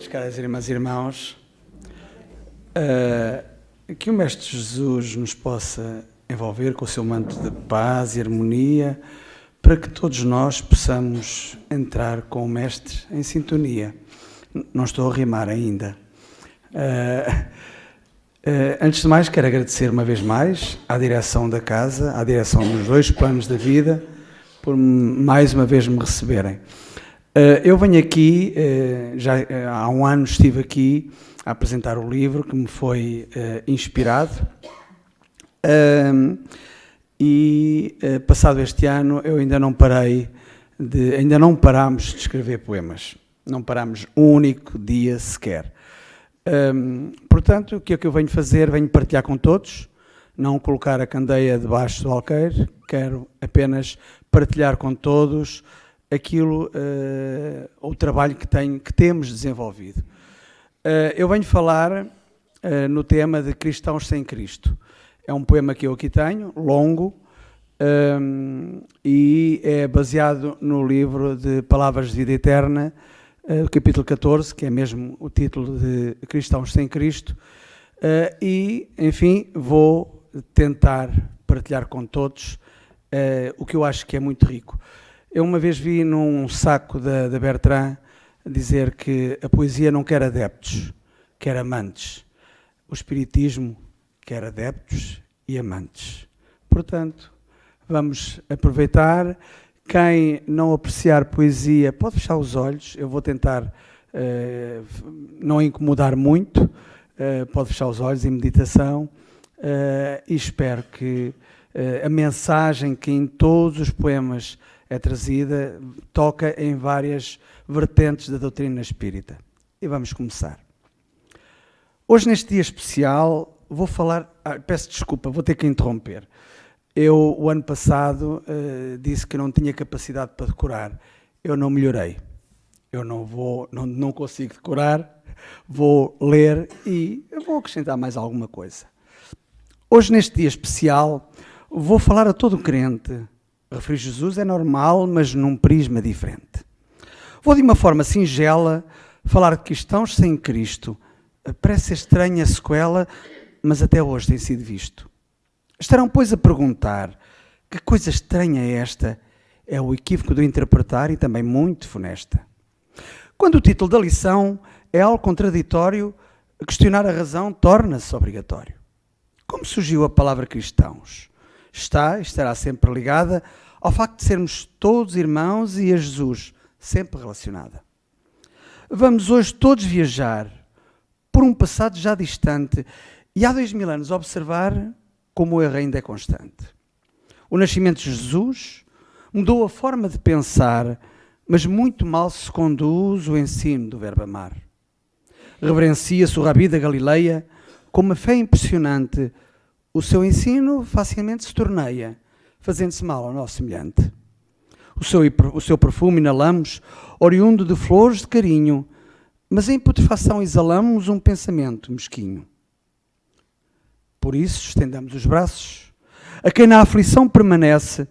todos, caras irmãs e irmãos, que o Mestre Jesus nos possa envolver com o seu manto de paz e harmonia, para que todos nós possamos entrar com o Mestre em sintonia. Não estou a rimar ainda. Antes de mais, quero agradecer uma vez mais à direção da casa, à direção dos dois planos da vida, por mais uma vez me receberem. Eu venho aqui, já há um ano estive aqui a apresentar o livro que me foi inspirado, e passado este ano eu ainda não parámos de escrever poemas, não parámos um único dia sequer. Portanto, o que é que eu venho fazer? Venho partilhar com todos, não colocar a candeia debaixo do alqueire, quero apenas partilhar com todos aquilo, o trabalho que temos desenvolvido. Eu venho falar no tema de Cristãos sem Cristo. É um poema que eu aqui tenho, longo, e é baseado no livro de Palavras de Vida Eterna, capítulo 14, que é mesmo o título de Cristãos sem Cristo, e, enfim, vou tentar partilhar com todos o que eu acho que é muito rico. Eu uma vez vi num saco da Bertrand dizer que a poesia não quer adeptos, quer amantes. O espiritismo quer adeptos e amantes. Portanto, vamos aproveitar. Quem não apreciar poesia pode fechar os olhos. Eu vou tentar não incomodar muito. Pode fechar os olhos em meditação. E espero que a mensagem que em todos os poemas é trazida, toca em várias vertentes da doutrina espírita. E vamos começar. Hoje, neste dia especial, vou falar... peço desculpa, vou ter que interromper. Eu, o ano passado, disse que não tinha capacidade para decorar. Eu não melhorei. Eu não consigo decorar, vou ler e vou acrescentar mais alguma coisa. Hoje, neste dia especial, vou falar a todo crente. Referir Jesus é normal, mas num prisma diferente. Vou, de uma forma singela, falar de cristãos sem Cristo. Parece ser estranha a sequela, mas até hoje tem sido visto. Estarão, pois, a perguntar: que coisa estranha é esta? É o equívoco do interpretar e também muito funesta. Quando o título da lição é algo contraditório, questionar a razão torna-se obrigatório. Como surgiu a palavra cristãos? Estará sempre ligada ao facto de sermos todos irmãos e a Jesus, sempre relacionada. Vamos hoje todos viajar por um passado já distante e há 2000 anos observar como o erro ainda é constante. O nascimento de Jesus mudou a forma de pensar, mas muito mal se conduz o ensino do verbo amar. Reverencia-se o Rabi da Galileia com uma fé impressionante. O seu ensino facilmente se torneia, fazendo-se mal ao nosso semelhante. O seu perfume inalamos, oriundo de flores de carinho, mas em putrefação exalamos um pensamento mesquinho. Por isso estendamos os braços a quem na aflição permanece,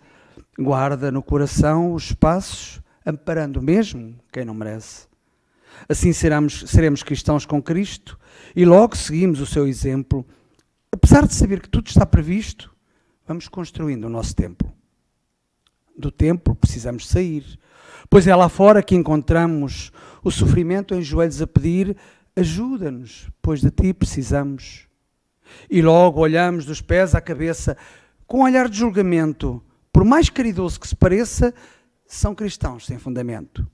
guarda no coração os passos, amparando mesmo quem não merece. Assim seremos cristãos com Cristo e logo seguimos o seu exemplo. Apesar de saber que tudo está previsto, vamos construindo o nosso templo. Do templo precisamos sair, pois é lá fora que encontramos o sofrimento em joelhos a pedir: ajuda-nos, pois de ti precisamos. E logo olhamos dos pés à cabeça com um olhar de julgamento. Por mais caridoso que se pareça, são cristãos sem fundamento.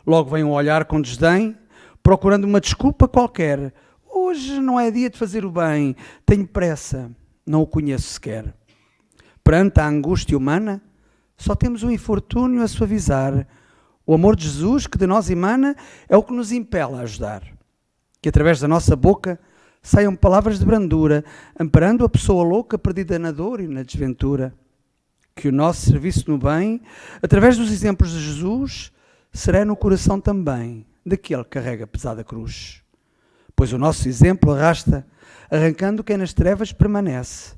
Logo vem um olhar com desdém, procurando uma desculpa qualquer. Hoje não é dia de fazer o bem, tenho pressa, não o conheço sequer. Perante a angústia humana, só temos um infortúnio a suavizar. O amor de Jesus que de nós emana é o que nos impele a ajudar. Que através da nossa boca saiam palavras de brandura, amparando a pessoa louca perdida na dor e na desventura. Que o nosso serviço no bem, através dos exemplos de Jesus, será no coração também daquele que carrega a pesada cruz. Pois o nosso exemplo arrasta, arrancando quem nas trevas permanece.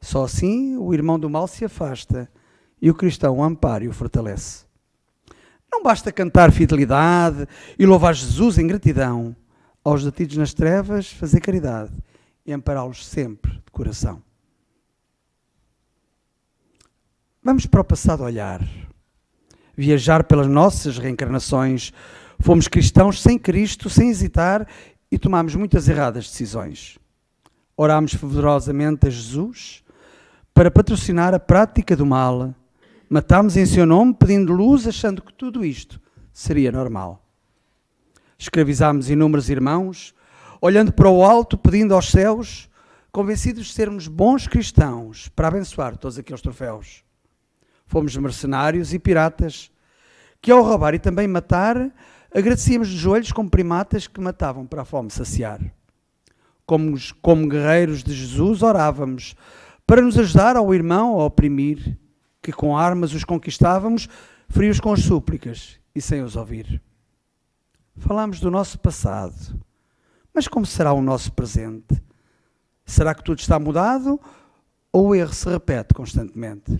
Só assim o irmão do mal se afasta e o cristão o ampara e o fortalece. Não basta cantar fidelidade e louvar Jesus em gratidão. Aos detidos nas trevas, fazer caridade e ampará-los sempre de coração. Vamos para o passado olhar. Viajar pelas nossas reencarnações. Fomos cristãos sem Cristo, sem hesitar e tomámos muitas erradas decisões. Orámos fervorosamente a Jesus para patrocinar a prática do mal. Matámos em seu nome pedindo luz, achando que tudo isto seria normal. Escravizámos inúmeros irmãos, olhando para o alto, pedindo aos céus, convencidos de sermos bons cristãos para abençoar todos aqueles troféus. Fomos mercenários e piratas, que ao roubar e também matar, agradecíamos de joelhos como primatas que matavam para a fome saciar. Como guerreiros de Jesus orávamos, para nos ajudar ao irmão a oprimir, que com armas os conquistávamos, frios com as súplicas e sem os ouvir. Falámos do nosso passado, mas como será o nosso presente? Será que tudo está mudado ou o erro se repete constantemente?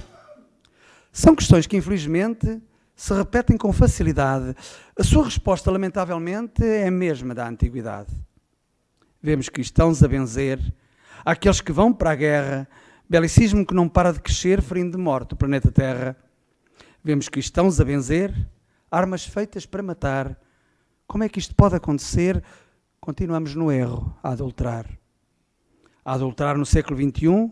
São questões que, infelizmente, se repetem com facilidade. A sua resposta, lamentavelmente, é a mesma da antiguidade. Vemos cristãos a benzer àqueles que vão para a guerra, belicismo que não para de crescer, ferindo de morte o planeta Terra. Vemos cristãos a benzer, armas feitas para matar. Como é que isto pode acontecer? Continuamos no erro, a adulterar. A adulterar no século XXI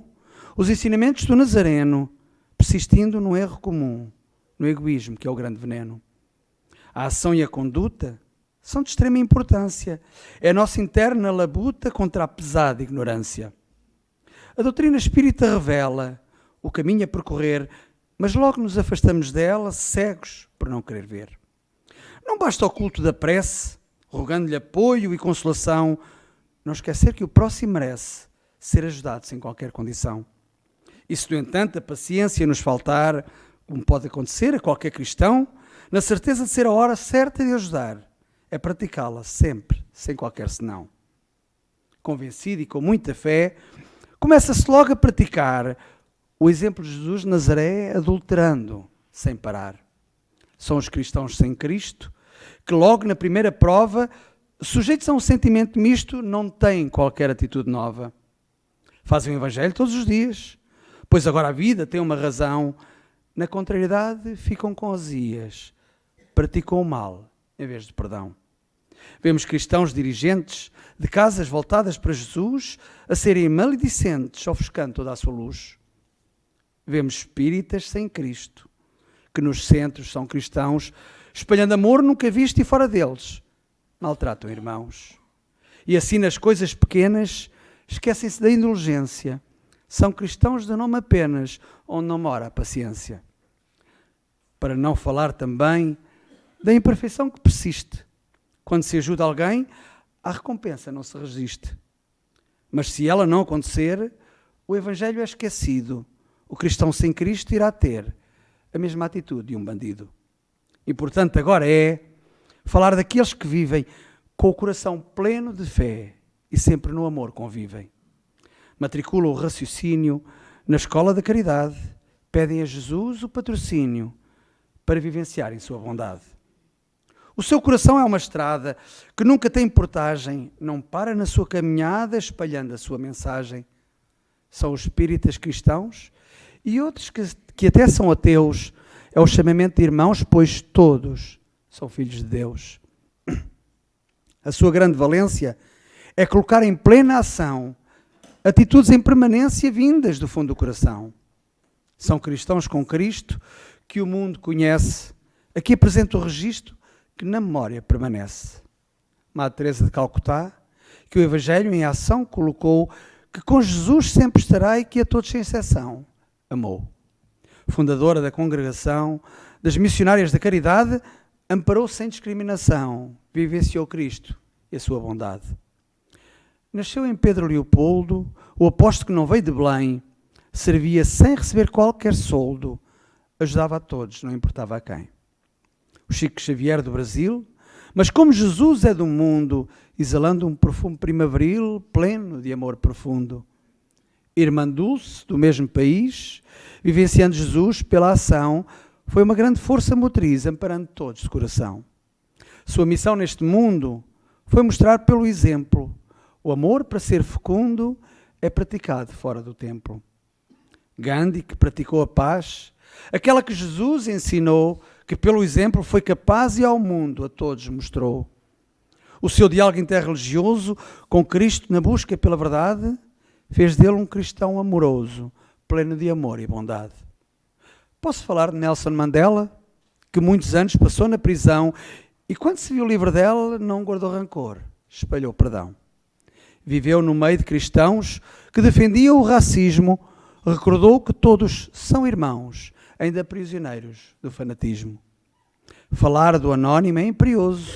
os ensinamentos do Nazareno, persistindo no erro comum, no egoísmo, que é o grande veneno. A ação e a conduta são de extrema importância. É a nossa interna labuta contra a pesada ignorância. A doutrina espírita revela o caminho a percorrer, mas logo nos afastamos dela, cegos por não querer ver. Não basta o culto da prece, rogando-lhe apoio e consolação, não esquecer que o próximo merece ser ajudado sem qualquer condição. E se, no entanto, a paciência nos faltar, como pode acontecer a qualquer cristão, na certeza de ser a hora certa de ajudar, é praticá-la sempre, sem qualquer senão. Convencido e com muita fé, começa-se logo a praticar o exemplo de Jesus de Nazaré, adulterando sem parar. São os cristãos sem Cristo, que logo na primeira prova, sujeitos a um sentimento misto, não têm qualquer atitude nova. Fazem o Evangelho todos os dias, pois agora a vida tem uma razão. Na contrariedade ficam com osias, praticam o mal em vez de perdão. Vemos cristãos dirigentes de casas voltadas para Jesus a serem maledicentes, ofuscando toda a sua luz. Vemos espíritas sem Cristo, que nos centros são cristãos, espalhando amor nunca visto e fora deles, maltratam irmãos. E assim nas coisas pequenas esquecem-se da indulgência. São cristãos de nome apenas, onde não mora a paciência. Para não falar também da imperfeição que persiste. Quando se ajuda alguém, a recompensa não se resiste. Mas se ela não acontecer, o Evangelho é esquecido. O cristão sem Cristo irá ter a mesma atitude de um bandido. Importante agora é falar daqueles que vivem com o coração pleno de fé e sempre no amor convivem. Matriculam o raciocínio na escola da caridade, pedem a Jesus o patrocínio para vivenciarem sua bondade. O seu coração é uma estrada que nunca tem portagem, não para na sua caminhada espalhando a sua mensagem. São os espíritas cristãos e outros que até são ateus. É o chamamento de irmãos, pois todos são filhos de Deus. A sua grande valência é colocar em plena ação atitudes em permanência vindas do fundo do coração. São cristãos com Cristo que o mundo conhece. Aqui apresento o registro que na memória permanece. Madre Teresa de Calcutá, que o Evangelho em ação colocou, que com Jesus sempre estará e que a todos sem exceção amou. Fundadora da Congregação das Missionárias da Caridade, amparou sem discriminação, vivenciou Cristo e a sua bondade. Nasceu em Pedro Leopoldo, o apóstolo que não veio de Belém, servia sem receber qualquer soldo, ajudava a todos, não importava a quem. O Chico Xavier do Brasil, mas como Jesus é do mundo, exalando um perfume primaveril pleno de amor profundo. Irmã Dulce, do mesmo país, vivenciando Jesus pela ação, foi uma grande força motriz, amparando todos de coração. Sua missão neste mundo foi mostrar pelo exemplo o amor para ser fecundo é praticado fora do templo. Gandhi, que praticou a paz, aquela que Jesus ensinou, que pelo exemplo foi capaz e ao mundo a todos mostrou. O seu diálogo interreligioso com Cristo na busca pela verdade fez dele um cristão amoroso, pleno de amor e bondade. Posso falar de Nelson Mandela, que muitos anos passou na prisão e quando se viu livre dela não guardou rancor, espalhou perdão. Viveu no meio de cristãos que defendiam o racismo, recordou que todos são irmãos, ainda prisioneiros do fanatismo. Falar do anónimo é imperioso,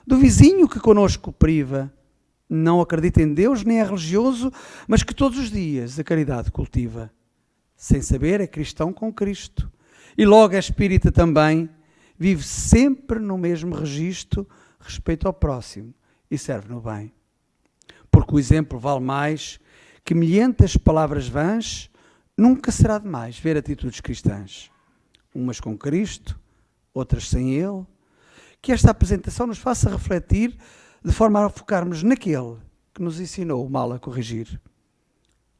do vizinho que conosco priva, não acredita em Deus nem é religioso, mas que todos os dias a caridade cultiva. Sem saber é cristão com Cristo e logo é espírita também, vive sempre no mesmo registro, respeito ao próximo e serve no bem. Porque o exemplo vale mais que milhentas palavras vãs, nunca será demais ver atitudes cristãs. Umas com Cristo, outras sem Ele. Que esta apresentação nos faça refletir de forma a focarmos naquele que nos ensinou o mal a corrigir.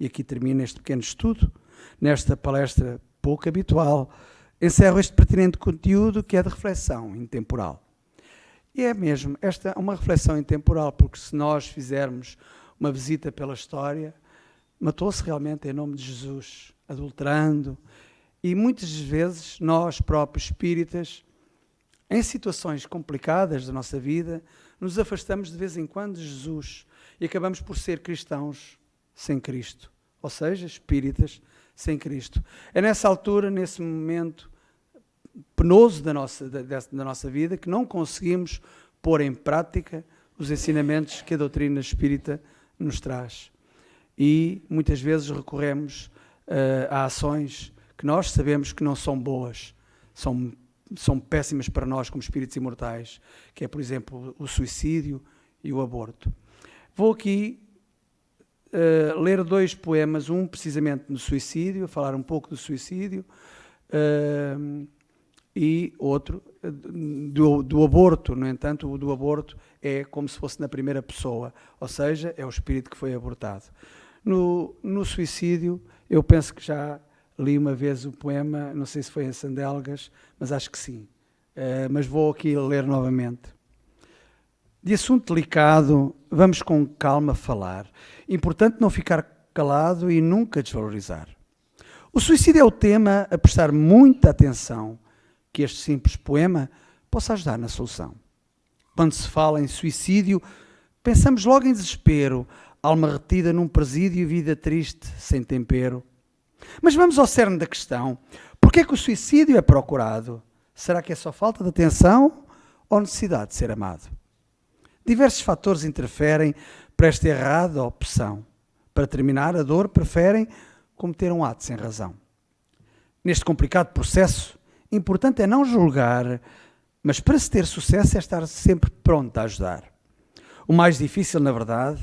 E aqui termina este pequeno estudo, nesta palestra pouco habitual. Encerro este pertinente conteúdo que é de reflexão intemporal. E é mesmo, esta é uma reflexão intemporal, porque se nós fizermos uma visita pela história, matou-se realmente em nome de Jesus, adulterando, e muitas vezes nós próprios espíritas, em situações complicadas da nossa vida, nos afastamos de vez em quando de Jesus e acabamos por ser cristãos sem Cristo, ou seja, espíritas sem Cristo. É nessa altura, nesse momento penoso da nossa vida, que não conseguimos pôr em prática os ensinamentos que a doutrina espírita nos traz. E muitas vezes recorremos a ações que nós sabemos que não são boas, são péssimas para nós como espíritos imortais, que é, por exemplo, o suicídio e o aborto. Vou aqui ler 2 poemas, um precisamente no suicídio, falar um pouco do suicídio, e outro do aborto. No entanto, o do aborto é como se fosse na primeira pessoa, ou seja, é o espírito que foi abortado. No suicídio, eu penso que já li uma vez o poema, não sei se foi em Sandelgas, mas acho que sim. Mas vou aqui ler novamente. De assunto delicado, vamos com calma falar. Importante não ficar calado e nunca desvalorizar. O suicídio é o tema a prestar muita atenção, que este simples poema possa ajudar na solução. Quando se fala em suicídio, pensamos logo em desespero, alma retida num presídio e vida triste, sem tempero. Mas vamos ao cerne da questão. Porquê é que o suicídio é procurado? Será que é só falta de atenção ou necessidade de ser amado? Diversos fatores interferem para esta errada opção. Para terminar, a dor preferem cometer um ato sem razão. Neste complicado processo, importante é não julgar, mas para se ter sucesso é estar sempre pronto a ajudar. O mais difícil, na verdade,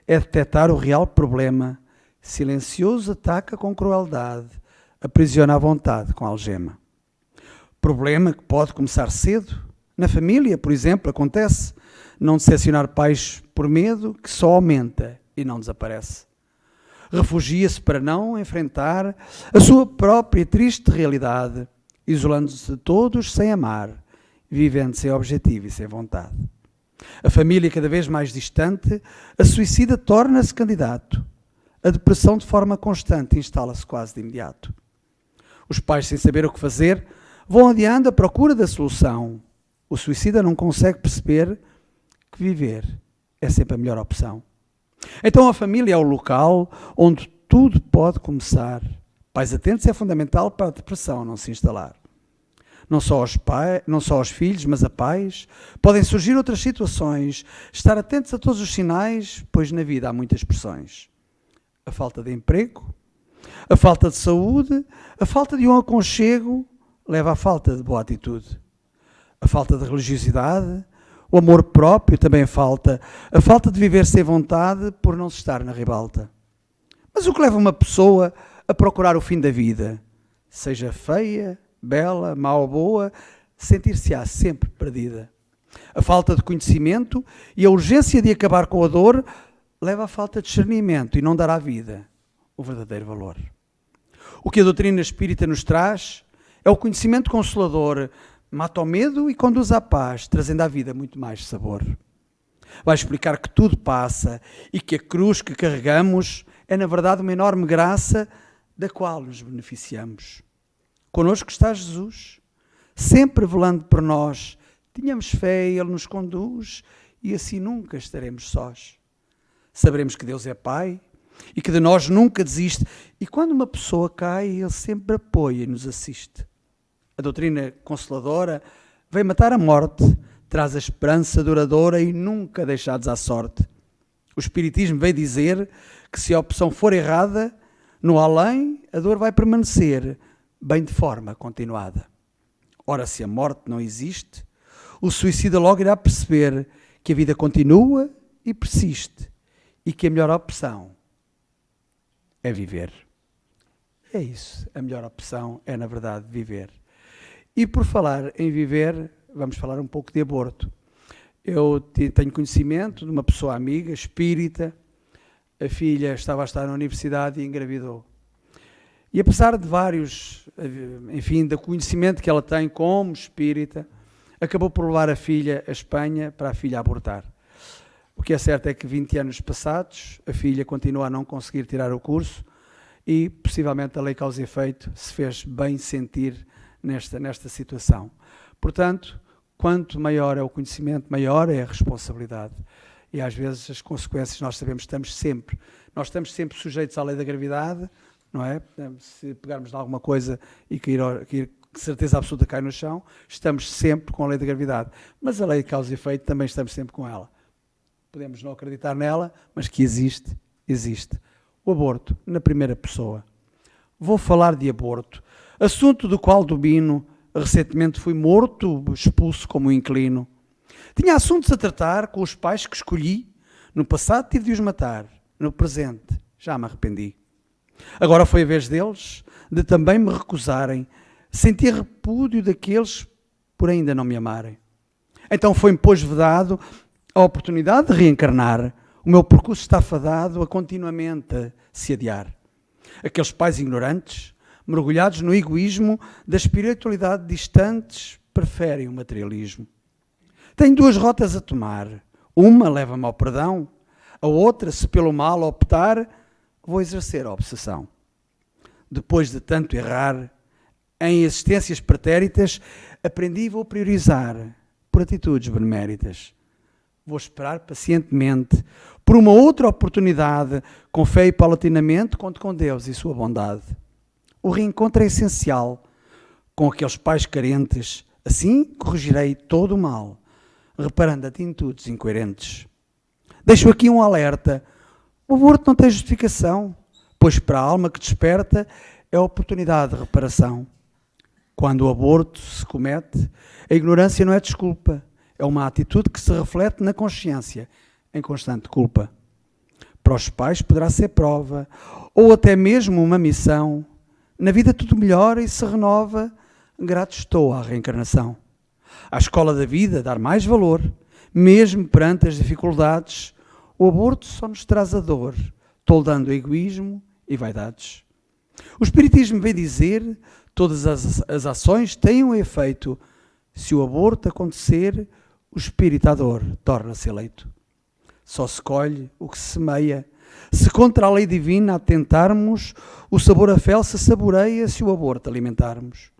é detectar o real problema. Silencioso ataca com crueldade, aprisiona à vontade com algema. Problema que pode começar cedo. Na família, por exemplo, acontece não decepcionar pais por medo, que só aumenta e não desaparece. Refugia-se para não enfrentar a sua própria triste realidade, isolando-se de todos sem amar, vivendo sem objetivo e sem vontade. A família cada vez mais distante, a suicida torna-se candidato. A depressão de forma constante instala-se quase de imediato. Os pais, sem saber o que fazer, vão adiando à procura da solução. O suicida não consegue perceber que viver é sempre a melhor opção. Então a família é o local onde tudo pode começar. Pais atentos é fundamental para a depressão não se instalar. Não só aos filhos, mas a pais, podem surgir outras situações. Estar atentos a todos os sinais, pois na vida há muitas pressões. A falta de emprego, a falta de saúde, a falta de um aconchego leva à falta de boa atitude. A falta de religiosidade, o amor próprio também falta, a falta de viver sem vontade por não se estar na ribalta. Mas o que leva uma pessoa a procurar o fim da vida? Seja feia, bela, má ou boa, sentir-se-á sempre perdida. A falta de conhecimento e a urgência de acabar com a dor leva à falta de discernimento e não dará à vida o verdadeiro valor. O que a doutrina espírita nos traz é o conhecimento consolador, mata o medo e conduz à paz, trazendo à vida muito mais sabor. Vai explicar que tudo passa e que a cruz que carregamos é, na verdade, uma enorme graça da qual nos beneficiamos. Conosco está Jesus, sempre velando por nós. Tenhamos fé, Ele nos conduz e assim nunca estaremos sós. Saberemos que Deus é Pai e que de nós nunca desiste. E quando uma pessoa cai, Ele sempre apoia e nos assiste. A doutrina consoladora vem matar a morte, traz a esperança duradoura e nunca deixados à sorte. O Espiritismo veio dizer que se a opção for errada, no além a dor vai permanecer, bem de forma continuada. Ora, se a morte não existe, o suicida logo irá perceber que a vida continua e persiste e que a melhor opção é viver. É isso, a melhor opção é, na verdade, viver. E por falar em viver, vamos falar um pouco de aborto. Eu tenho conhecimento de uma pessoa amiga, espírita, a filha estava a estar na universidade e engravidou. E apesar de vários, enfim, do conhecimento que ela tem como espírita, acabou por levar a filha à Espanha para a filha abortar. O que é certo é que 20 anos passados, a filha continua a não conseguir tirar o curso e possivelmente a lei causa e efeito se fez bem sentir nesta situação. Portanto, quanto maior é o conhecimento, maior é a responsabilidade. E às vezes as consequências nós sabemos, nós estamos sempre sujeitos à lei da gravidade, não é? Se pegarmos de alguma coisa e cair certeza absoluta cai no chão, estamos sempre com a lei da gravidade. Mas a lei de causa e efeito também estamos sempre com ela. Podemos não acreditar nela, mas que existe, existe. O aborto, na primeira pessoa. Vou falar de aborto, assunto do qual domino. Recentemente fui morto, expulso como um inquilino. Tinha assuntos a tratar com os pais que escolhi. No passado tive de os matar, no presente já me arrependi. Agora foi a vez deles de também me recusarem. Senti repúdio daqueles por ainda não me amarem. Então foi-me, pois, vedado a oportunidade de reencarnar. O meu percurso está fadado a continuamente se adiar. Aqueles pais ignorantes, mergulhados no egoísmo da espiritualidade distantes, preferem o materialismo. Tenho duas rotas a tomar. Uma leva-me ao perdão, a outra, se pelo mal optar, vou exercer a obsessão. Depois de tanto errar em existências pretéritas, aprendi e vou priorizar por atitudes beneméritas. Vou esperar pacientemente por uma outra oportunidade, com fé e paulatinamente conto com Deus e sua bondade. O reencontro é essencial com aqueles pais carentes, assim corrigirei todo o mal, reparando atitudes incoerentes. Deixo aqui um alerta: o aborto não tem justificação, pois para a alma que desperta é a oportunidade de reparação. Quando o aborto se comete, a ignorância não é desculpa, é uma atitude que se reflete na consciência, em constante culpa. Para os pais poderá ser prova, ou até mesmo uma missão. Na vida tudo melhora e se renova, grato estou à reencarnação. À escola da vida dar mais valor, mesmo perante as dificuldades, o aborto só nos traz a dor, toldando egoísmo e vaidades. O Espiritismo vem dizer, todas as ações têm um efeito. Se o aborto acontecer, o espiritador torna-se eleito. Só se colhe o que se semeia. Se contra a lei divina atentarmos, o sabor a fel se saboreia se o aborto alimentarmos.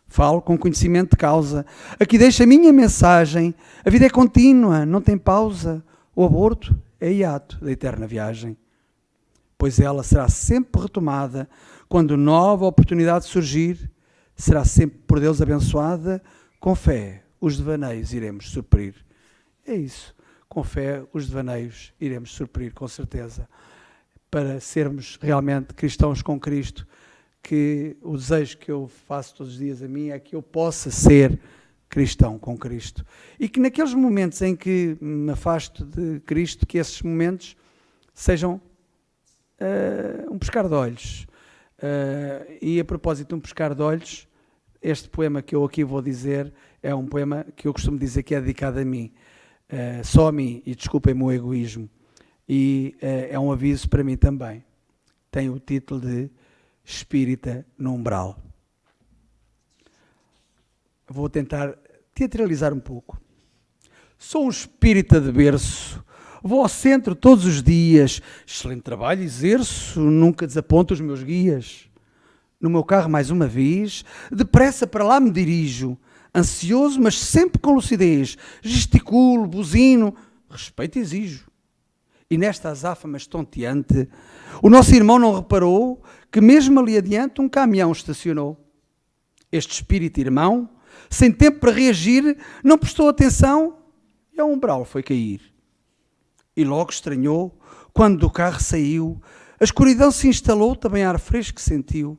Falo com conhecimento de causa. Aqui deixo a minha mensagem. A vida é contínua, não tem pausa. O aborto é hiato da eterna viagem. Pois ela será sempre retomada quando nova oportunidade surgir. Será sempre por Deus abençoada. Com fé, os devaneios iremos suprir. É isso. Com fé, os devaneios iremos suprir, com certeza. Para sermos realmente cristãos com Cristo, que o desejo que eu faço todos os dias a mim é que eu possa ser cristão com Cristo. E que naqueles momentos em que me afasto de Cristo, que esses momentos sejam um pescar de olhos. E a propósito de um pescar de olhos, este poema que eu aqui vou dizer é um poema que eu costumo dizer que é dedicado a mim, só a mim, e desculpem-me o egoísmo, e é um aviso para mim também. Tem o título de Espírita no Umbral. Vou tentar teatralizar um pouco. Sou um espírita de berço, vou ao centro todos os dias, excelente trabalho exerço, nunca desaponto os meus guias. No meu carro mais uma vez, depressa para lá me dirijo, ansioso mas sempre com lucidez, gesticulo, buzino, respeito exijo. E nesta azáfama estonteante, o nosso irmão não reparou que mesmo ali adiante um caminhão estacionou. Este espírito irmão, sem tempo para reagir, não prestou atenção e ao umbral foi cair. E logo estranhou, quando do carro saiu, a escuridão se instalou, também ar fresco sentiu.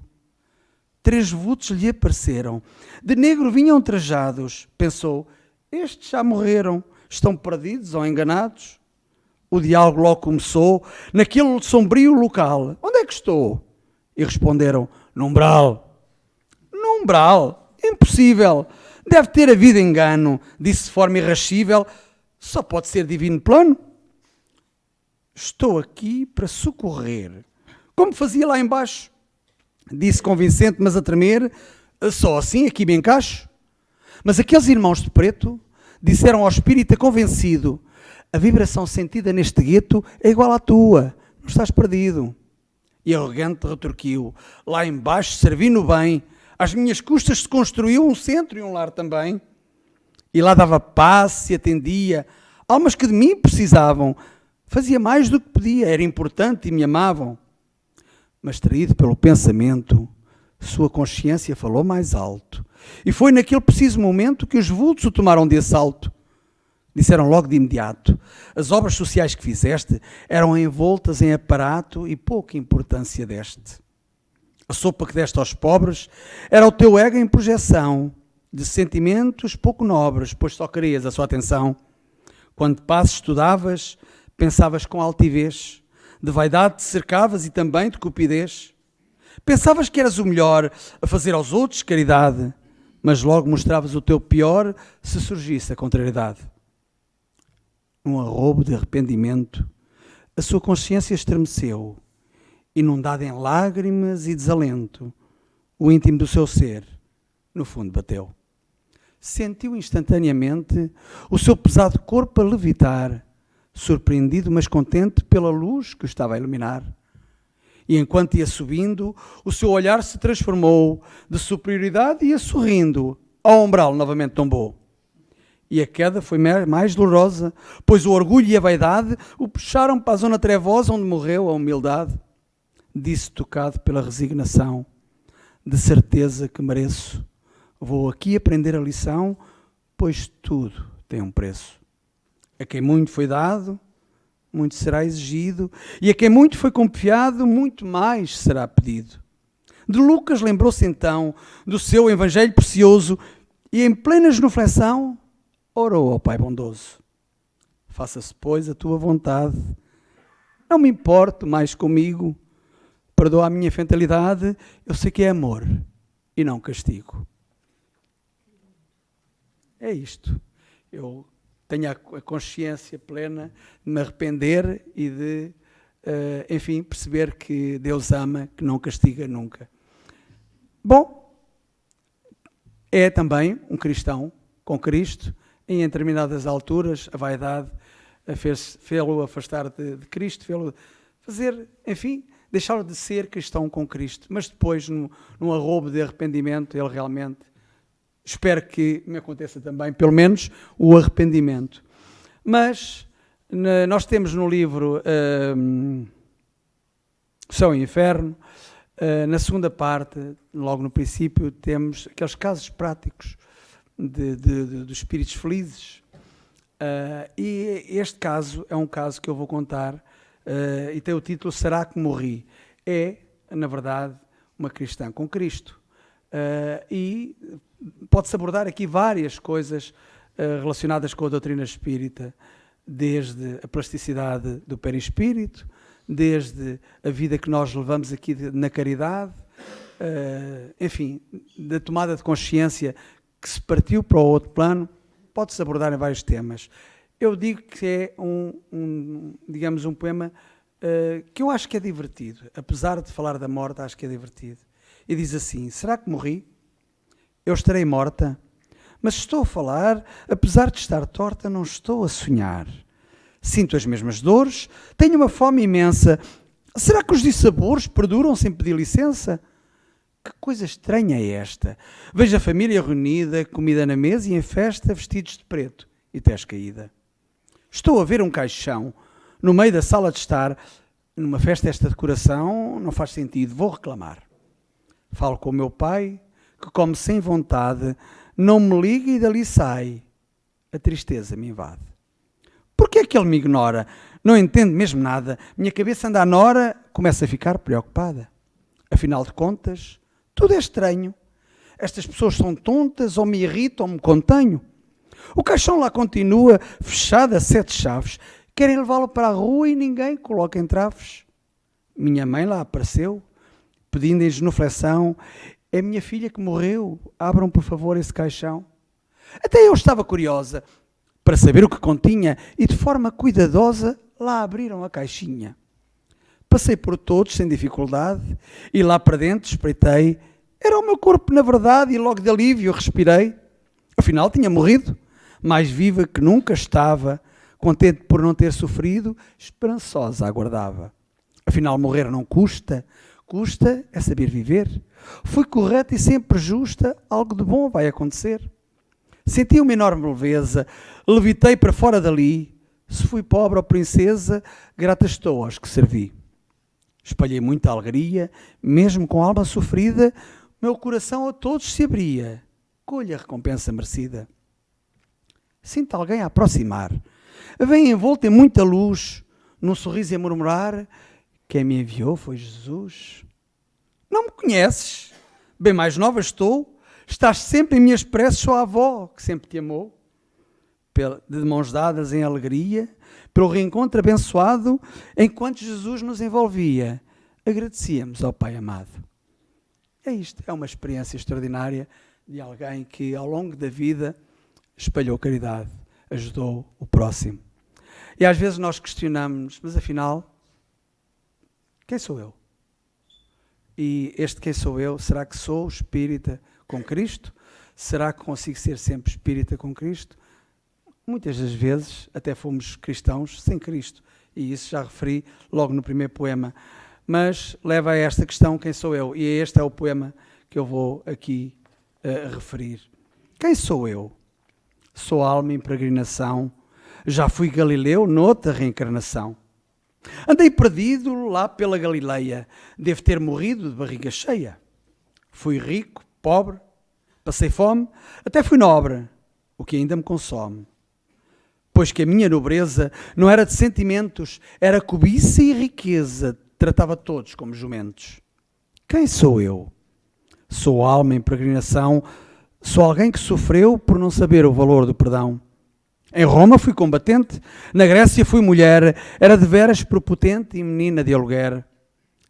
3 vultos lhe apareceram, de negro vinham trajados. Pensou, estes já morreram, estão perdidos ou enganados? O diálogo logo começou, naquele sombrio local. Onde é que estou? E responderam, no umbral. No umbral? Impossível. Deve ter havido engano, disse de forma irrascível. Só pode ser divino plano. Estou aqui para socorrer. Como fazia lá embaixo? Disse convincente, mas a tremer. Só assim aqui me encaixo. Mas aqueles irmãos de preto disseram ao espírita convencido, a vibração sentida neste gueto é igual à tua, não estás perdido. E arrogante retorquiu, lá embaixo servi no bem, às minhas custas se construiu um centro e um lar também. E lá dava paz, se atendia, almas que de mim precisavam, fazia mais do que podia, era importante e me amavam. Mas traído pelo pensamento, sua consciência falou mais alto. E foi naquele preciso momento que os vultos o tomaram de assalto. Disseram logo de imediato, as obras sociais que fizeste eram envoltas em aparato e pouca importância deste. A sopa que deste aos pobres era o teu ego em projeção, de sentimentos pouco nobres, pois só querias a sua atenção. Quando de paz estudavas, pensavas com altivez, de vaidade te cercavas e também de cupidez. Pensavas que eras o melhor a fazer aos outros caridade, mas logo mostravas o teu pior se surgisse a contrariedade. Num arrobo de arrependimento, a sua consciência estremeceu, inundada em lágrimas e desalento, o íntimo do seu ser, no fundo, bateu. Sentiu instantaneamente o seu pesado corpo a levitar, surpreendido mas contente pela luz que o estava a iluminar. E enquanto ia subindo, o seu olhar se transformou de superioridade e ia sorrindo, ao umbral novamente tombou. E a queda foi mais dolorosa, pois o orgulho e a vaidade o puxaram para a zona trevosa onde morreu a humildade. Disse tocado pela resignação, de certeza que mereço. Vou aqui aprender a lição, pois tudo tem um preço. A quem muito foi dado, muito será exigido, e a quem muito foi confiado, muito mais será pedido. De Lucas lembrou-se então do seu evangelho precioso e em plena genuflexão orou ao Pai bondoso. Faça-se, pois, a tua vontade. Não me importo mais comigo. Perdoa a minha fatalidade. Eu sei que é amor e não castigo. É isto. Eu tenho a consciência plena de me arrepender e de, enfim, perceber que Deus ama, que não castiga nunca. Bom, é também um cristão com Cristo. Em determinadas alturas, a vaidade fê-lo afastar de Cristo, fê-lo fazer, enfim, deixá-lo de ser cristão com Cristo. Mas depois, num arrobo de arrependimento, ele realmente, espero que me aconteça também, pelo menos, o arrependimento. Mas nós temos no livro Céu e Inferno, na segunda parte, logo no princípio, temos aqueles casos práticos dos espíritos felizes. E este caso é um caso que eu vou contar e tem o título Será que Morri? É, na verdade, uma cristã com Cristo. E pode-se abordar aqui várias coisas relacionadas com a doutrina espírita, desde a plasticidade do perispírito, desde a vida que nós levamos aqui na caridade, enfim, da tomada de consciência que se partiu para o outro plano, pode-se abordar em vários temas. Eu digo que é digamos, um poema que eu acho que é divertido. Apesar de falar da morte, acho que é divertido. E diz assim: será que morri? Eu estarei morta? Mas estou a falar, apesar de estar torta, não estou a sonhar. Sinto as mesmas dores, tenho uma fome imensa. Será que os dissabores perduram sem pedir licença? Que coisa estranha é esta? Vejo a família reunida, comida na mesa e em festa, vestidos de preto e tez caída. Estou a ver um caixão no meio da sala de estar. Numa festa esta decoração não faz sentido, vou reclamar. Falo com o meu pai, que come sem vontade, não me liga e dali sai. A tristeza me invade. Porquê é que ele me ignora? Não entendo mesmo nada. Minha cabeça anda à nora, começa a ficar preocupada. Afinal de contas, tudo é estranho. Estas pessoas são tontas, ou me irritam, ou me contenho. O caixão lá continua, fechado a 7 chaves. Querem levá-lo para a rua e ninguém coloca entraves. Minha mãe lá apareceu, pedindo em genuflexão: é minha filha que morreu, abram por favor esse caixão. Até eu estava curiosa para saber o que continha e de forma cuidadosa lá abriram a caixinha. Passei por todos sem dificuldade e lá para dentro espreitei. Era o meu corpo na verdade e logo de alívio respirei. Afinal tinha morrido, mais viva que nunca estava, contente por não ter sofrido, esperançosa aguardava. Afinal morrer não custa, custa é saber viver. Fui correta e sempre justa, algo de bom vai acontecer. Senti uma enorme leveza, levitei para fora dali. Se fui pobre ou princesa, grata estou aos que servi. Espalhei muita alegria, mesmo com alma sofrida, meu coração a todos se abria. Colha a recompensa merecida. Sinto alguém a aproximar. Vem envolto em muita luz, num sorriso a murmurar: quem me enviou foi Jesus. Não me conheces? Bem mais nova estou. Estás sempre em minhas preces, sou a avó que sempre te amou. De mãos dadas em alegria, pelo reencontro abençoado, enquanto Jesus nos envolvia, agradecíamos ao Pai amado. É isto, é uma experiência extraordinária de alguém que ao longo da vida espalhou caridade, ajudou o próximo. E às vezes nós questionamos, mas afinal, quem sou eu? E este quem sou eu, será que sou espírita com Cristo? Será que consigo ser sempre espírita com Cristo? Muitas das vezes até fomos cristãos sem Cristo, e isso já referi logo no primeiro poema, mas leva a esta questão: quem sou eu? E este é o poema que eu vou aqui referir. Quem sou eu? Sou alma em peregrinação, já fui Galileu noutra reencarnação. Andei perdido lá pela Galileia, devo ter morrido de barriga cheia. Fui rico, pobre, passei fome, até fui nobre, o que ainda me consome. Pois que a minha nobreza não era de sentimentos, era cobiça e riqueza, tratava todos como jumentos. Quem sou eu? Sou alma em peregrinação, sou alguém que sofreu por não saber o valor do perdão. Em Roma fui combatente, na Grécia fui mulher, era de veras prepotente e menina de aluguer.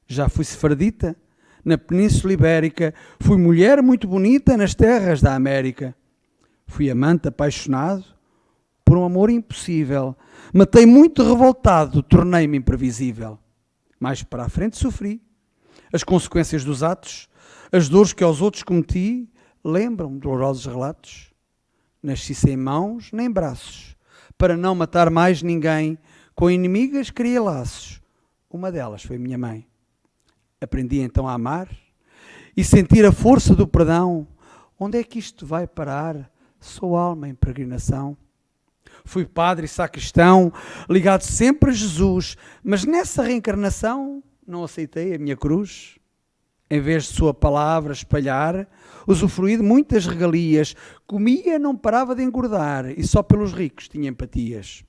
Já fui sefardita, na Península Ibérica, fui mulher muito bonita nas terras da América. Fui amante apaixonado por um amor impossível, matei muito revoltado, tornei-me imprevisível. Mais para a frente sofri as consequências dos atos, as dores que aos outros cometi, lembram dolorosos relatos. Nasci sem mãos nem braços, para não matar mais ninguém, com inimigas criei laços. Uma delas foi minha mãe. Aprendi então a amar e sentir a força do perdão. Onde é que isto vai parar? Sou alma em peregrinação. Fui padre e sacristão, ligado sempre a Jesus, mas nessa reencarnação não aceitei a minha cruz. Em vez de sua palavra espalhar, usufruí de muitas regalias, comia, não parava de engordar e só pelos ricos tinha empatias.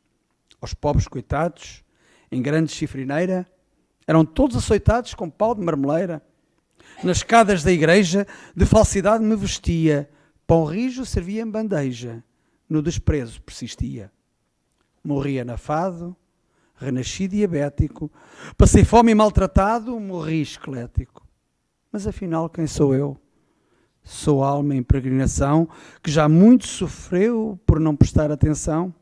Aos pobres coitados, em grande chifrineira, eram todos açoitados com pau de marmeleira. Nas escadas da igreja, de falsidade me vestia, pão rijo servia em bandeja, no desprezo persistia. Morri anafado, renasci diabético, passei fome e maltratado, morri esquelético. Mas afinal, quem sou eu? Sou alma em peregrinação, que já muito sofreu por não prestar atenção.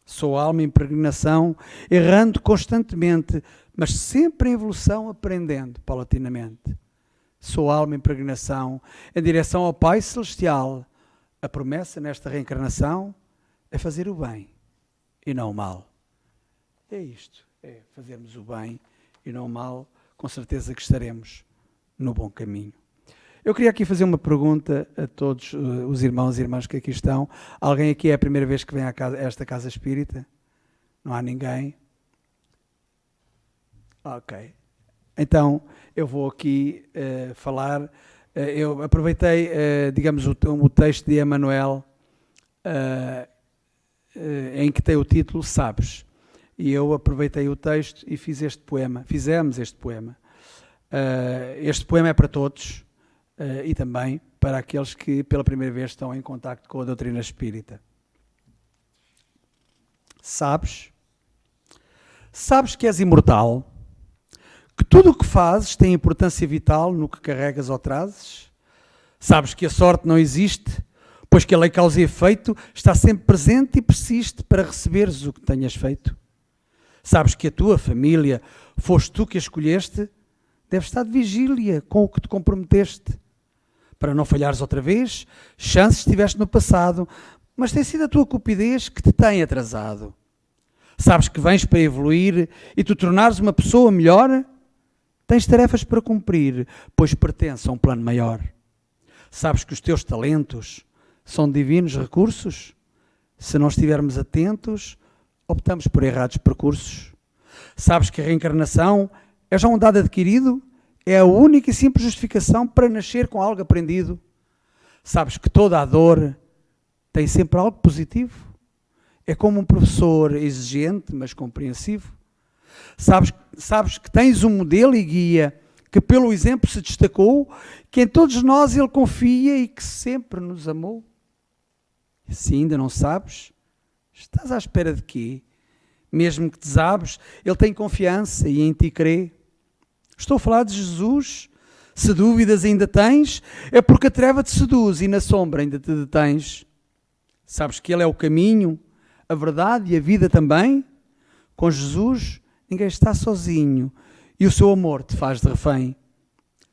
Sou alma em peregrinação, errando constantemente, mas sempre em evolução, aprendendo paulatinamente. Sou alma em peregrinação, em direção ao Pai Celestial. A promessa nesta reencarnação é fazer o bem e não o mal. É isto, é fazermos o bem e não o mal, com certeza que estaremos no bom caminho. Eu queria aqui fazer uma pergunta a todos os irmãos e irmãs que aqui estão. Alguém aqui é a primeira vez que vem a esta casa espírita? Não há ninguém? Ok. Então, eu vou aqui falar. Eu aproveitei, digamos, o texto de Emmanuel, em que tem o título Sabes. E eu aproveitei o texto e fiz este poema. Fizemos este poema. Este poema é para todos. E também para aqueles que pela primeira vez estão em contacto com a doutrina espírita. Sabes que és imortal, que tudo o que fazes tem importância vital no que carregas ou trazes? Sabes que a sorte não existe, pois que a lei causa e efeito está sempre presente e persiste para receberes o que tenhas feito? Sabes que a tua família, foste tu que a escolheste, deves estar de vigília com o que te comprometeste. Para não falhares outra vez, chances tiveste no passado, mas tem sido a tua cupidez que te tem atrasado. Sabes que vens para evoluir e tu tornares uma pessoa melhor? Tens tarefas para cumprir, pois pertence a um plano maior. Sabes que os teus talentos são divinos recursos? Se não estivermos atentos, optamos por errados percursos. Sabes que a reencarnação é já um dado adquirido? É a única e simples justificação para nascer com algo aprendido. Sabes que toda a dor tem sempre algo positivo? É como um professor exigente, mas compreensivo. Sabes que tens um modelo e guia que pelo exemplo se destacou, que em todos nós ele confia e que sempre nos amou. E se ainda não sabes, estás à espera de quê? Mesmo que desabes, ele tem confiança e em ti crê. Estou a falar de Jesus. Se dúvidas ainda tens, é porque a treva te seduz e na sombra ainda te detens. Sabes que Ele é o caminho, a verdade e a vida também? Com Jesus ninguém está sozinho e o seu amor te faz de refém.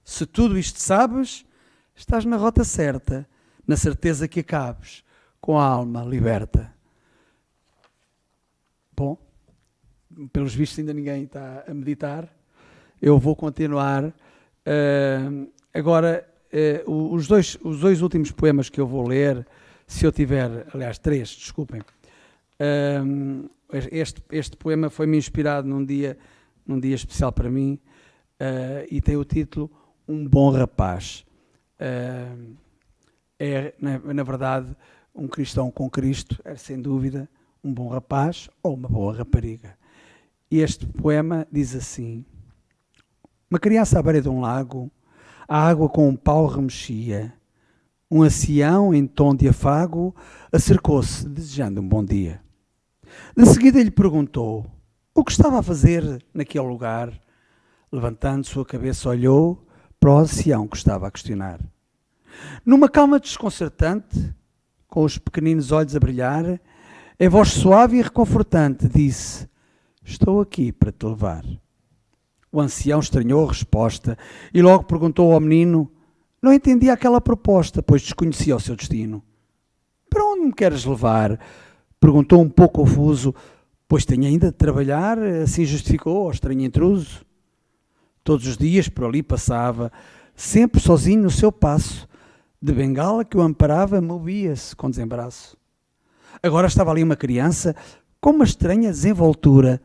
Se tudo isto sabes, estás na rota certa, na certeza que acabes com a alma liberta. Bom, pelos vistos ainda ninguém está a meditar. Eu vou continuar. Agora, os dois últimos poemas que eu vou ler, se eu tiver, aliás, 3, desculpem. Este poema foi-me inspirado num dia especial para mim e tem o título Um Bom Rapaz. Na verdade, um cristão com Cristo é, sem dúvida, um bom rapaz ou uma boa rapariga. E este poema diz assim: uma criança à beira de um lago, a água com um pau remexia. Um ancião, em tom de afago, acercou-se, desejando um bom dia. De seguida lhe perguntou o que estava a fazer naquele lugar. Levantando sua cabeça, olhou para o ancião que estava a questionar. Numa calma desconcertante, com os pequeninos olhos a brilhar, em voz suave e reconfortante, disse: estou aqui para te levar. O ancião estranhou a resposta e logo perguntou ao menino: não entendia aquela proposta, pois desconhecia o seu destino. Para onde me queres levar? Perguntou um pouco confuso, pois tenho ainda de trabalhar, assim justificou ao estranho intruso. Todos os dias por ali passava, sempre sozinho no seu passo, de bengala que o amparava, movia-se com desembaraço. Agora estava ali uma criança com uma estranha desenvoltura,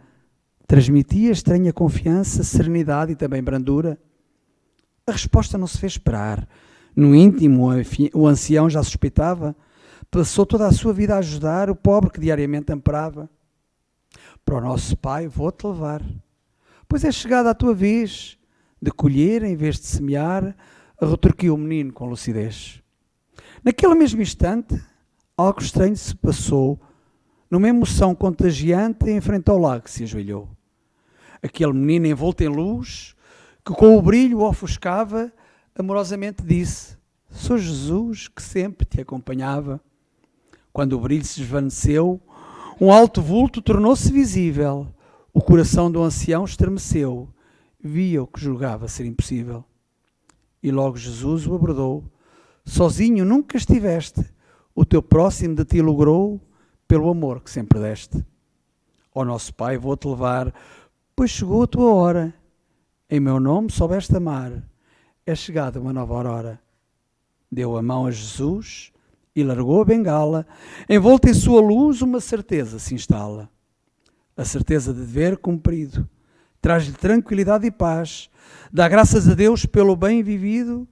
transmitia estranha confiança, serenidade e também brandura. A resposta não se fez esperar. No íntimo, o ancião já suspeitava. Passou toda a sua vida a ajudar o pobre que diariamente amparava. Para o nosso Pai vou-te levar, pois é chegada a tua vez de colher em vez de semear, retorquiu o menino com lucidez. Naquele mesmo instante, algo estranho se passou. Numa emoção contagiante, em frente ao lago se ajoelhou. Aquele menino envolto em luz, que com o brilho o ofuscava, amorosamente disse: sou Jesus que sempre te acompanhava. Quando o brilho se desvaneceu, um alto vulto tornou-se visível. O coração do ancião estremeceu. Via o que julgava ser impossível. E logo Jesus o abordou. Sozinho nunca estiveste. O teu próximo de ti logrou pelo amor que sempre deste. Ó nosso Pai, vou-te levar, pois chegou a tua hora. Em meu nome soubeste amar. É chegada uma nova aurora. Deu a mão a Jesus e largou a bengala. Envolta em sua luz uma certeza se instala. A certeza de dever cumprido. Traz-lhe tranquilidade e paz. Dá graças a Deus pelo bem vivido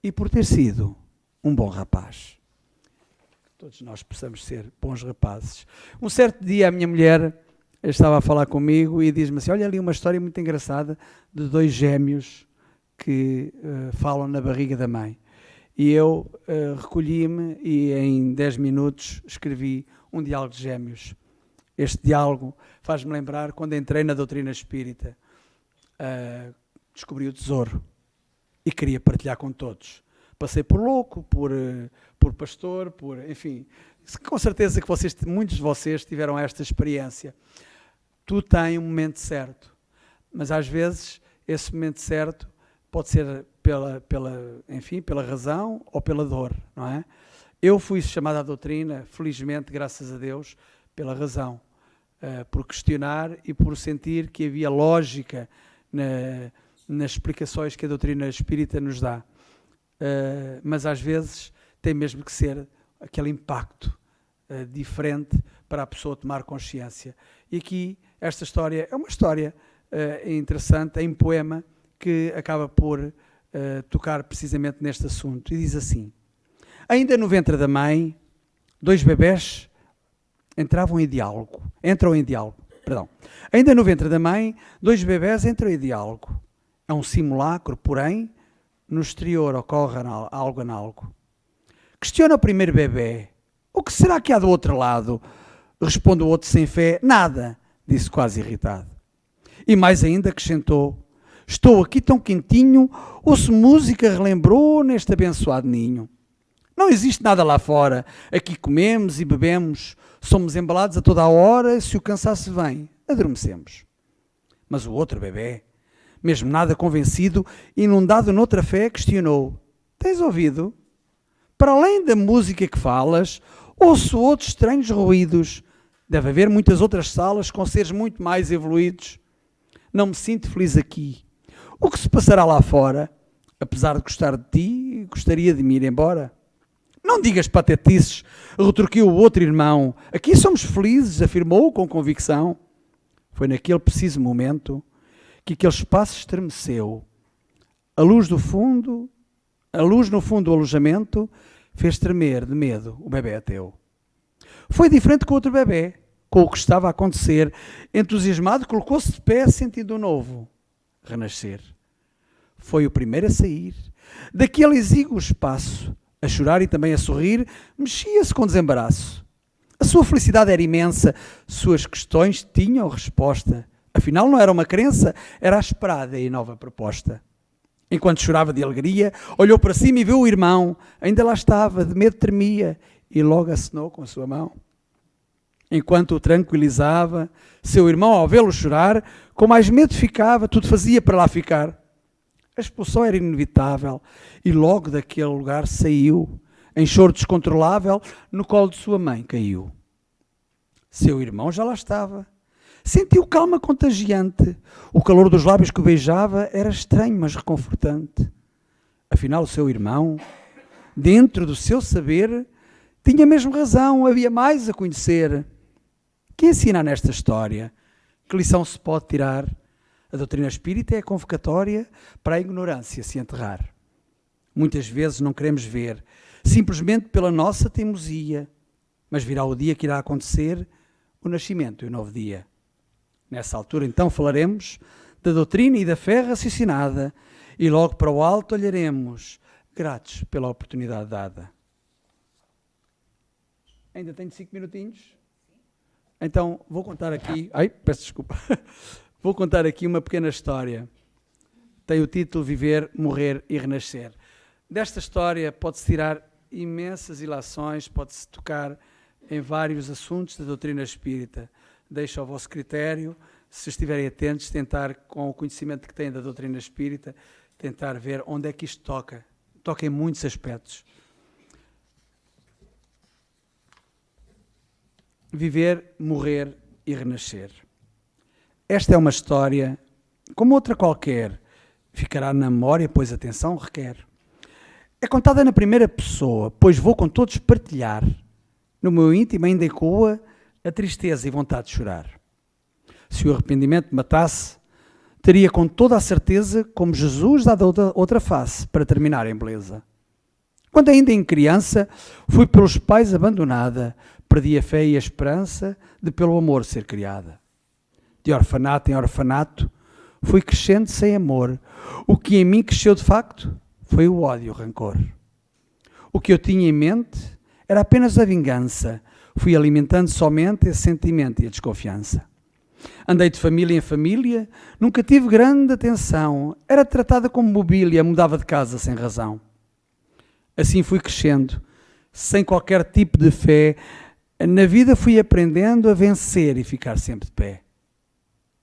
e por ter sido um bom rapaz. Todos nós possamos ser bons rapazes. Um certo dia a minha mulher estava a falar comigo e diz-me assim: olha ali uma história muito engraçada de 2 gêmeos que falam na barriga da mãe. E eu recolhi-me e em 10 minutos escrevi um diálogo de gêmeos. Este diálogo faz-me lembrar quando entrei na doutrina espírita, descobri o tesouro e queria partilhar com todos. Passei por louco, por pastor, enfim, com certeza que muitos de vocês tiveram esta experiência. Tu tens um momento certo, mas às vezes esse momento certo pode ser pela razão ou pela dor, não é? Eu fui chamado à doutrina, felizmente, graças a Deus, pela razão, por questionar e por sentir que havia lógica nas explicações que a doutrina espírita nos dá. Mas às vezes tem mesmo que ser aquele impacto diferente para a pessoa tomar consciência. E aqui esta história é uma história interessante, em poema, que acaba por tocar precisamente neste assunto. E diz assim: ainda no ventre da mãe, 2 bebés entram em diálogo. Ainda no ventre da mãe, 2 bebés entram em diálogo. É um simulacro, porém, no exterior ocorre algo análogo. Questiona o primeiro bebé: o que será que há do outro lado? Responde o outro sem fé: nada, disse quase irritado. E mais ainda acrescentou: estou aqui tão quentinho, ouço música relembrou neste abençoado ninho. Não existe nada lá fora, aqui comemos e bebemos, somos embalados a toda a hora, se o cansaço vem, adormecemos. Mas o outro bebé, mesmo nada convencido, inundado noutra fé, questionou: tens ouvido? Para além da música que falas, ouço outros estranhos ruídos. Deve haver muitas outras salas com seres muito mais evoluídos. Não me sinto feliz aqui. O que se passará lá fora? Apesar de gostar de ti, gostaria de me ir embora. Não digas patetices, retorquiu o outro irmão. Aqui somos felizes, afirmou com convicção. Foi naquele preciso momento que aquele espaço estremeceu. A luz no fundo do alojamento fez tremer de medo o bebé ateu. Foi diferente com o outro bebé, com o que estava a acontecer. Entusiasmado, colocou-se de pé, sentindo o novo renascer. Foi o primeiro a sair daquele exíguo espaço, a chorar e também a sorrir, mexia-se com desembaraço. A sua felicidade era imensa, suas questões tinham resposta. Afinal, não era uma crença, era a esperada e nova proposta. Enquanto chorava de alegria, olhou para cima e viu o irmão. Ainda lá estava, de medo tremia, e logo acenou com a sua mão. Enquanto o tranquilizava, seu irmão, ao vê-lo chorar, com mais medo ficava, tudo fazia para lá ficar. A expulsão era inevitável, e logo daquele lugar saiu, em choro descontrolável, no colo de sua mãe caiu. Seu irmão já lá estava. Sentiu calma contagiante. O calor dos lábios que o beijava era estranho, mas reconfortante. Afinal, o seu irmão, dentro do seu saber, tinha mesmo razão, havia mais a conhecer. Que ensina nesta história? Que lição se pode tirar? A doutrina espírita é a convocatória para a ignorância se enterrar. Muitas vezes não queremos ver, simplesmente pela nossa teimosia. Mas virá o dia que irá acontecer o nascimento e o novo dia. Nessa altura, então, falaremos da doutrina e da fé raciocinada e logo para o alto olharemos, gratos pela oportunidade dada. Ainda tenho 5 minutinhos? Então, vou contar aqui... Ai, peço desculpa. Vou contar aqui uma pequena história. Tem o título Viver, Morrer e Renascer. Desta história pode-se tirar imensas ilações, pode-se tocar em vários assuntos da doutrina espírita. Deixo ao vosso critério, se estiverem atentos, tentar, com o conhecimento que têm da doutrina espírita, tentar ver onde é que isto toca. Toca em muitos aspectos. Viver, morrer e renascer. Esta é uma história, como outra qualquer, ficará na memória, pois atenção requer. É contada na primeira pessoa, pois vou com todos partilhar. No meu íntimo ainda ecoa a tristeza e vontade de chorar. Se o arrependimento matasse, teria com toda a certeza como Jesus dado outra face para terminar em beleza. Quando ainda em criança fui pelos pais abandonada, perdi a fé e a esperança de pelo amor ser criada. De orfanato em orfanato fui crescendo sem amor. O que em mim cresceu de facto foi o ódio e o rancor. O que eu tinha em mente era apenas a vingança. Fui alimentando somente esse sentimento e a desconfiança. Andei de família em família, nunca tive grande atenção. Era tratada como mobília, mudava de casa sem razão. Assim fui crescendo, sem qualquer tipo de fé. Na vida fui aprendendo a vencer e ficar sempre de pé.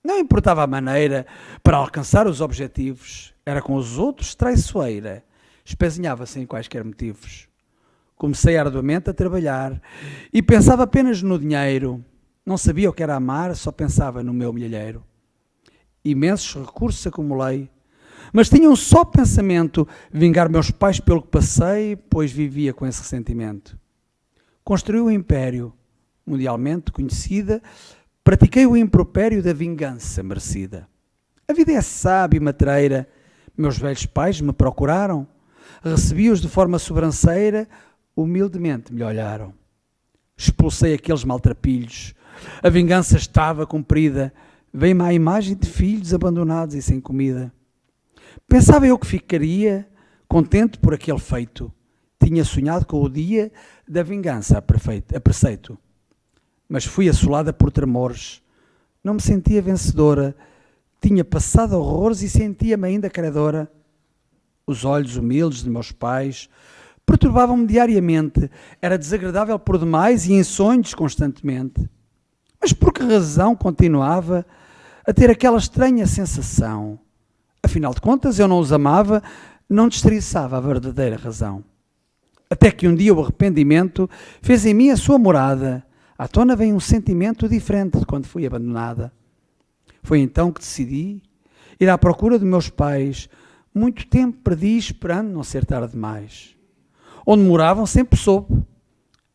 Não importava a maneira para alcançar os objetivos. Era com os outros traiçoeira. Espezinhava sem quaisquer motivos. Comecei arduamente a trabalhar e pensava apenas no dinheiro. Não sabia o que era amar, só pensava no meu milheiro. Imensos recursos acumulei, mas tinha um só pensamento: vingar meus pais pelo que passei, pois vivia com esse ressentimento. Construí um império, mundialmente conhecida, pratiquei o impropério da vingança merecida. A vida é sábia e matreira, meus velhos pais me procuraram, recebi-os de forma sobranceira, humildemente me olharam. Expulsei aqueles maltrapilhos, a vingança estava cumprida, veio-me à imagem de filhos abandonados e sem comida. Pensava eu que ficaria contente por aquele feito, tinha sonhado com o dia da vingança a preceito. Mas fui assolada por tremores, não me sentia vencedora, tinha passado horrores e sentia-me ainda credora. Os olhos humildes de meus pais perturbavam-me diariamente, era desagradável por demais e em sonhos constantemente. Mas por que razão continuava a ter aquela estranha sensação? Afinal de contas, eu não os amava, não destriçava a verdadeira razão. Até que um dia o arrependimento fez em mim a sua morada. À tona veio um sentimento diferente de quando fui abandonada. Foi então que decidi ir à procura de meus pais. Muito tempo perdi esperando não ser tarde demais. Onde moravam sempre soube,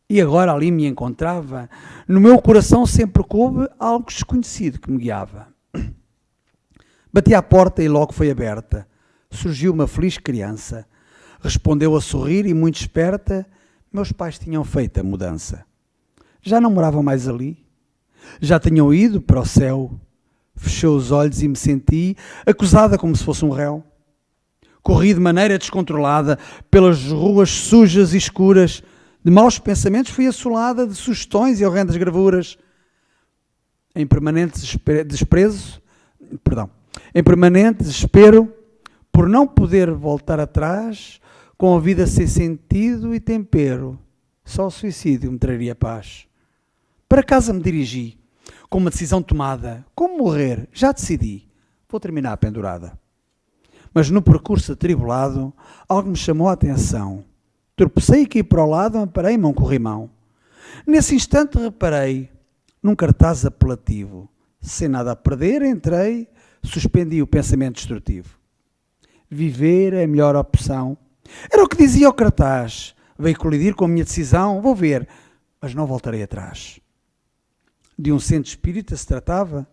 e agora ali me encontrava. No meu coração sempre coube algo desconhecido que me guiava. Bati à porta e logo foi aberta. Surgiu uma feliz criança. Respondeu a sorrir e muito esperta, meus pais tinham feito a mudança. Já não moravam mais ali, já tinham ido para o céu. Fechei os olhos e me senti acusada como se fosse um réu. Corri de maneira descontrolada pelas ruas sujas e escuras. De maus pensamentos fui assolada de sugestões e horrendas gravuras. Em permanente desespero por não poder voltar atrás, com a vida sem sentido e tempero, só o suicídio me traria paz. Para casa me dirigi, com uma decisão tomada. Como morrer? Já decidi. Vou terminar pendurada. Mas no percurso atribulado, algo me chamou a atenção. Tropecei e caí para o lado, amparei-me a um corrimão. Nesse instante reparei num cartaz apelativo. Sem nada a perder, entrei, suspendi o pensamento destrutivo. Viver é a melhor opção. Era o que dizia o cartaz. Veio colidir com a minha decisão. Vou ver, mas não voltarei atrás. De um centro espírita se tratava.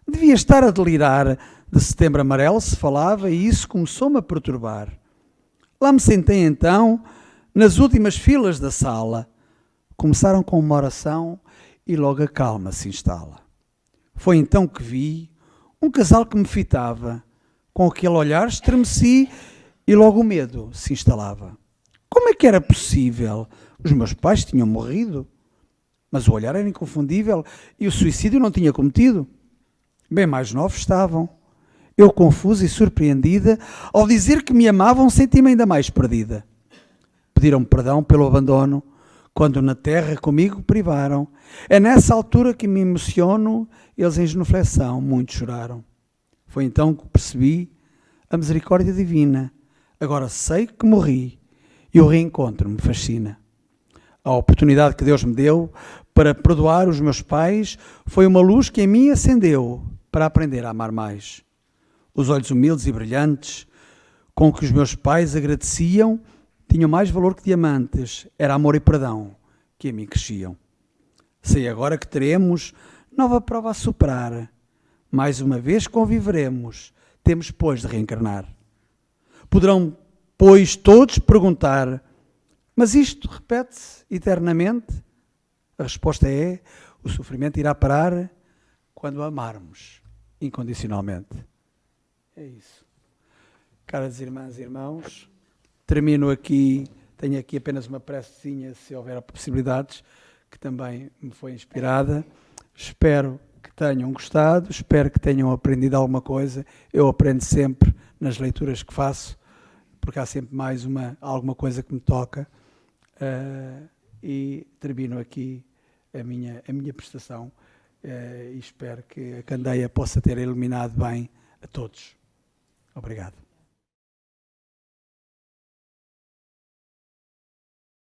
Devia estar a delirar. De Setembro Amarelo se falava e isso começou-me a perturbar. Lá me sentei então, nas últimas filas da sala. Começaram com uma oração e logo a calma se instala. Foi então que vi um casal que me fitava. Com aquele olhar estremeci e logo o medo se instalava. Como é que era possível? Os meus pais tinham morrido, mas o olhar era inconfundível e o suicídio não tinha cometido. Bem mais novos estavam. Eu, confusa e surpreendida, ao dizer que me amavam, senti-me ainda mais perdida. Pediram-me perdão pelo abandono, quando na terra comigo privaram. É nessa altura que me emociono, eles em genuflexão muito choraram. Foi então que percebi a misericórdia divina. Agora sei que morri e o reencontro me fascina. A oportunidade que Deus me deu para perdoar os meus pais foi uma luz que em mim acendeu para aprender a amar mais. Os olhos humildes e brilhantes com que os meus pais agradeciam tinham mais valor que diamantes. Era amor e perdão que em mim cresciam. Sei agora que teremos nova prova a superar. Mais uma vez conviveremos. Temos, pois, de reencarnar. Poderão, pois, todos perguntar: mas isto repete-se eternamente? A resposta é: o sofrimento irá parar quando amarmos incondicionalmente. É isso. Caras irmãs e irmãos, termino aqui, tenho aqui apenas uma precezinha, se houver possibilidades, que também me foi inspirada. Espero que tenham gostado, espero que tenham aprendido alguma coisa. Eu aprendo sempre nas leituras que faço, porque há sempre mais alguma coisa que me toca. E termino aqui a minha prestação e espero que a candeia possa ter iluminado bem a todos. Obrigado.